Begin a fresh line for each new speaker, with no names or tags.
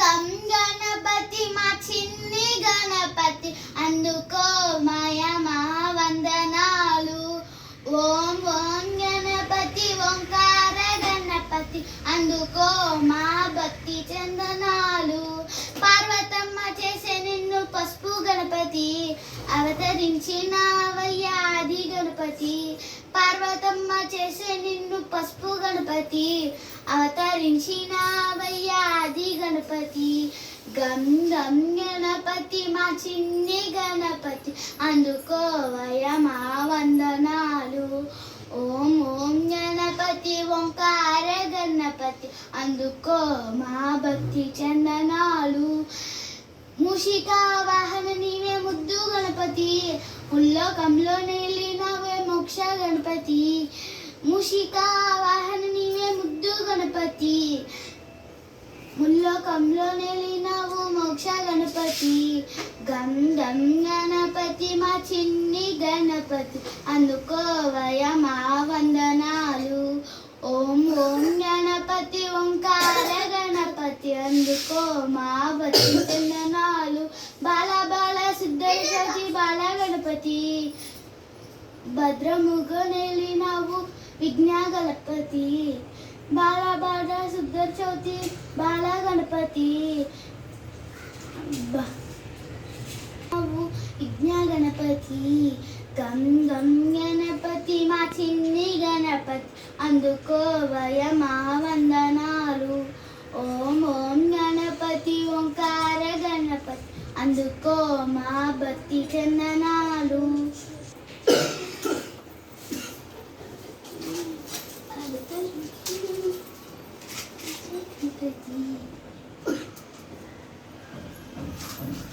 గం గణపతి మా చిన్ని గణపతి అందుకో మాయమా వందనాలు. ఓం ఓం గణపతి ఓంకార గణపతి అందుకో మా భక్తి చందనాలు. పార్వతమ్మ చేసే నిన్ను పసుపు గణపతి అవతరించినావయ్యా ఆది గణపతి. పార్వతమ్మ చేసే నిన్ను పసుపు గణపతి అవతరించినావయ్యా ఆది గణపతి. గం గం గణపతి మా చిన్ని గణపతి అందుకోవయ్యా మా వందనాలు. ఓం ఓం గణపతి ఓంకార గణపతి అందుకో మా భక్తి చందనాలు. మూషికా వాహన నీవే ముద్దు గణపతి ముల్లోకంలో నేలినవే మోక్ష గణపతి. మూషికా వాహన నీవే ముద్దు గణపతి ముల్లోకంలో నేలినవు మోక్ష గణపతి. గం గం గణపతి మా చిన్ని గణపతి అందుకోవయ్యా మా వందనాలు. ఓం ఓం గణపతి ఓంకార గణపతి అందుకో మా భక్తి చందనాలు. బాల బాల సిద్ధి బాల గణపతి భద్రముగా నేలినవు విఘ్న గణపతి. బాల బాల సిద్ధ చౌతి బాల గణపతి విఘ్న గణపతి. గం గం గణపతి మా చిన్ని గణపతి అందుకోవయ్యా మా వందనాలు. ఓం ఓం గణపతి ఓంకార గణపతి అందుకో మా భక్తి చందనాలు. Thank you.